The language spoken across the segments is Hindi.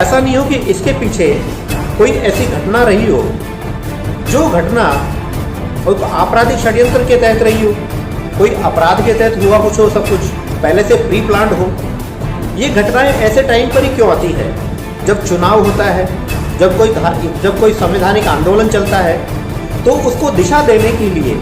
ऐसा नहीं हो कि इसके पीछे कोई ऐसी घटना रही हो जो घटना आपराधिक षड्यंत्र के तहत रही हो, कोई अपराध के तहत हुआ कुछ हो, सब कुछ पहले से प्री प्लान्ड हो। ये घटनाएं ऐसे टाइम पर ही क्यों आती है जब चुनाव होता है, जब कोई संवैधानिक आंदोलन चलता है, तो उसको दिशा देने के लिए,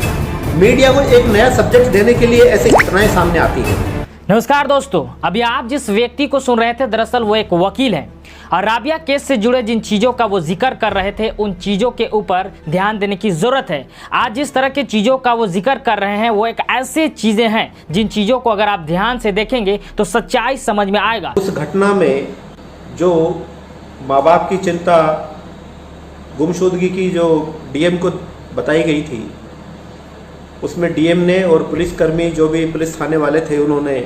मीडिया को एक नया सब्जेक्ट देने के लिए ऐसी घटनाएं सामने आती है। नमस्कार दोस्तों, अभी आप जिस व्यक्ति को सुन रहे थे दरअसल वो एक वकील है और राबिया केस से जुड़े जिन चीज़ों का वो जिक्र कर रहे थे उन चीज़ों के ऊपर ध्यान देने की ज़रूरत है। आज जिस तरह की चीज़ों का वो जिक्र कर रहे हैं वो एक ऐसी चीज़ें हैं जिन चीज़ों को अगर आप ध्यान से देखेंगे तो सच्चाई समझ में आएगा। उस घटना में जो माँ बाप की चिंता, गुमशुदगी की जो डीएम को बताई गई थी, उसमें डीएम ने और पुलिसकर्मी जो भी पुलिस थाने वाले थे उन्होंने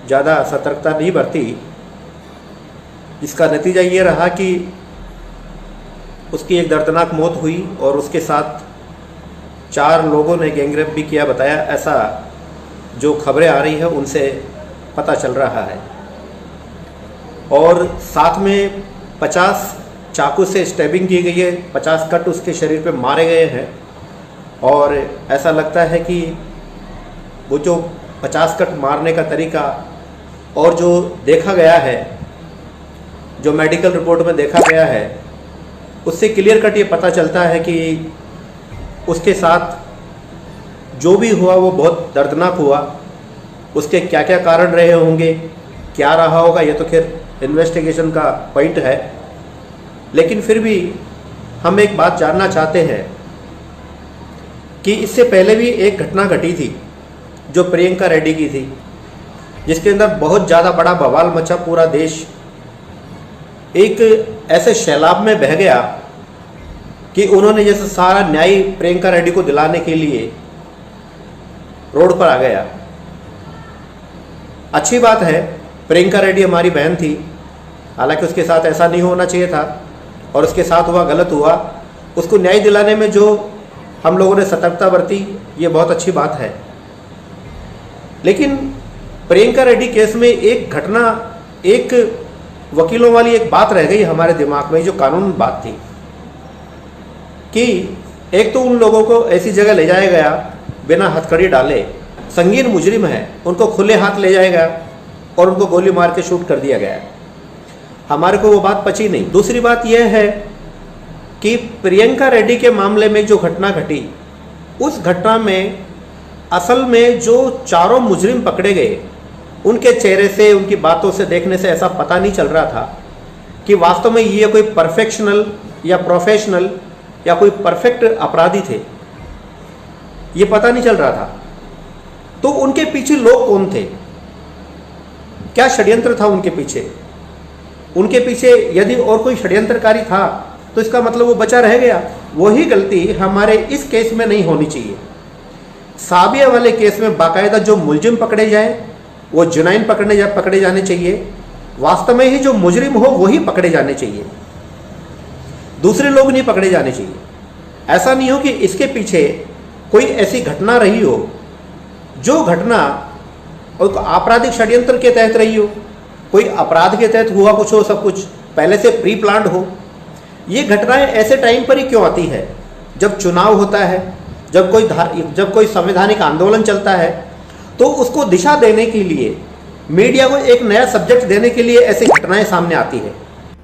ज़्यादा सतर्कता नहीं बरती, जिसका नतीजा ये रहा कि उसकी एक दर्दनाक मौत हुई और उसके साथ 4 लोगों ने गैंगरेप भी किया, बताया, ऐसा जो खबरें आ रही है उनसे पता चल रहा है। और साथ में 50 चाकू से स्टैबिंग की गई है, 50 कट उसके शरीर पे मारे गए हैं और ऐसा लगता है कि वो जो 50 कट मारने का तरीका और जो देखा गया है, जो मेडिकल रिपोर्ट में देखा गया है, उससे क्लियर कट ये पता चलता है कि उसके साथ जो भी हुआ वो बहुत दर्दनाक हुआ। उसके क्या क्या कारण रहे होंगे, क्या रहा होगा, ये तो खैर इन्वेस्टिगेशन का पॉइंट है। लेकिन फिर भी हम एक बात जानना चाहते हैं कि इससे पहले भी एक घटना घटी थी जो प्रियंका रेड्डी की थी, जिसके अंदर बहुत ज़्यादा बड़ा बवाल मचा। पूरा देश एक ऐसे सैलाब में बह गया कि उन्होंने जैसे सारा न्याय प्रियंका रेड्डी को दिलाने के लिए रोड पर आ गया। अच्छी बात है, प्रियंका रेड्डी हमारी बहन थी, हालांकि उसके साथ ऐसा नहीं होना चाहिए था और उसके साथ हुआ, गलत हुआ। उसको न्याय दिलाने में जो हम लोगों ने सतर्कता बरती, ये बहुत अच्छी बात है। लेकिन प्रियंका रेड्डी केस में एक घटना, एक वकीलों वाली एक बात रह गई हमारे दिमाग में, जो कानून बात थी कि एक तो उन लोगों को ऐसी जगह ले जाया गया बिना हथकड़ी डाले, संगीन मुजरिम है, उनको खुले हाथ ले जाया गया और उनको गोली मार के शूट कर दिया गया। हमारे को वो बात पची नहीं। दूसरी बात यह है कि प्रियंका रेड्डी के मामले में जो घटना घटी, उस घटना में असल में जो 4 मुजरिम पकड़े गए, उनके चेहरे से, उनकी बातों से देखने से ऐसा पता नहीं चल रहा था कि वास्तव में ये कोई परफेक्शनल या प्रोफेशनल या कोई परफेक्ट अपराधी थे, ये पता नहीं चल रहा था। तो उनके पीछे लोग कौन थे, क्या षड्यंत्र था उनके पीछे? उनके पीछे यदि और कोई षड्यंत्रकारी था तो इसका मतलब वो बचा रह गया। वही गलती हमारे इस केस में नहीं होनी चाहिए। साबिया वाले केस में बाकायदा जो मुलजिम पकड़े जाए वो जुनैन पकड़े जाने चाहिए। वास्तव में ही जो मुजरिम हो वही पकड़े जाने चाहिए, दूसरे लोग नहीं पकड़े जाने चाहिए। ऐसा नहीं हो कि इसके पीछे कोई ऐसी घटना रही हो जो घटना आपराधिक षड्यंत्र के तहत रही हो, कोई अपराध के तहत हुआ कुछ हो, सब कुछ पहले से प्री प्लान्ड हो। ये घटनाएं ऐसे टाइम पर ही क्यों आती है जब चुनाव होता है, जब कोई संवैधानिक आंदोलन चलता है, तो उसको दिशा देने के लिए, मीडिया को एक नया सब्जेक्ट देने के लिए ऐसी घटनाएं सामने आती है।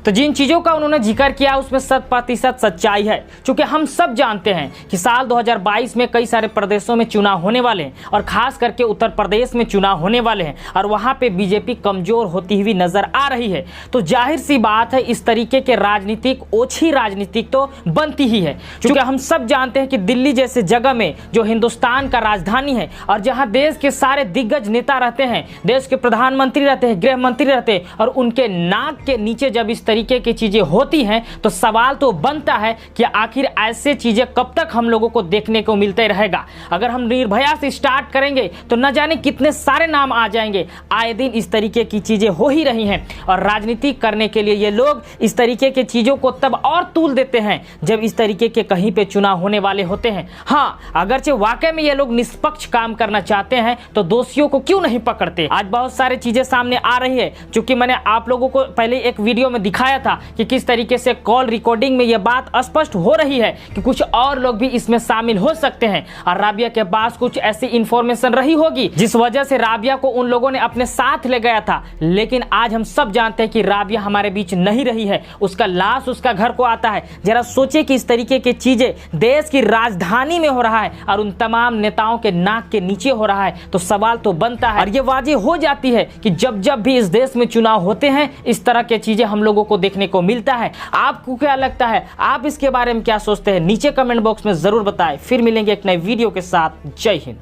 तो जिन चीज़ों का उन्होंने जिक्र किया उसमें 100% सच्चाई है, क्योंकि हम सब जानते हैं कि साल 2022 में कई सारे प्रदेशों में चुनाव होने वाले हैं और खास करके उत्तर प्रदेश में चुनाव होने वाले हैं और वहाँ पे बीजेपी कमज़ोर होती हुई नज़र आ रही है। तो जाहिर सी बात है इस तरीके के राजनीतिक, ओछी राजनीतिक तो बनती ही है, क्योंकि हम सब जानते हैं कि दिल्ली जैसे जगह में जो हिंदुस्तान का राजधानी है और जहाँ देश के सारे दिग्गज नेता रहते हैं, देश के प्रधानमंत्री रहते हैं, गृह मंत्री रहते हैं, और उनके नाक के नीचे जब इस तरीके की चीजें होती हैं तो सवाल तो बनता है कि आखिर ऐसे चीजें कब तक हम लोगों को देखने को मिलते रहेगा। अगर हम निर्भया से स्टार्ट करेंगे तो न जाने कितने सारे नाम आ जाएंगे। आए दिन इस तरीके की चीजें हो ही रही हैं और राजनीति करने के लिए ये लोग इस तरीके की चीजों को तब और तूल देते हैं जब इस तरीके के कहीं पे चुनाव होने वाले होते हैं। हाँ, अगरचे वाकई में ये लोग निष्पक्ष काम करना चाहते हैं तो दोषियों को क्यों नहीं पकड़ते। आज बहुत सारी चीजें सामने आ रही है, चूंकि मैंने आप लोगों को पहले एक वीडियो में दिखा दिखाया था कि किस तरीके से कॉल रिकॉर्डिंग में यह बात स्पष्ट हो रही है कि कुछ और लोग भी इसमें शामिल हो सकते हैं और राबिया के पास कुछ ऐसी इंफॉर्मेशन रही होगी जिस वजह से राबिया को उन लोगों ने अपने साथ ले गया था। लेकिन आज हम सब जानते हैं कि राबिया हमारे बीच नहीं रही है, उसका लाश उसका घर को आता है। जरा सोचिए कि इस तरीके की चीजें देश की राजधानी में हो रहा है और उन तमाम नेताओं के नाक के नीचे हो रहा है, तो सवाल तो बनता है और ये वाज़ेह हो जाती है कि जब जब भी इस देश में चुनाव होते हैं इस तरह की चीजें हम लोगों को देखने को मिलता है। आपको क्या लगता है, आप इसके बारे में क्या सोचते हैं, नीचे कमेंट बॉक्स में जरूर बताएं। फिर मिलेंगे एक नए वीडियो के साथ। जय हिंद।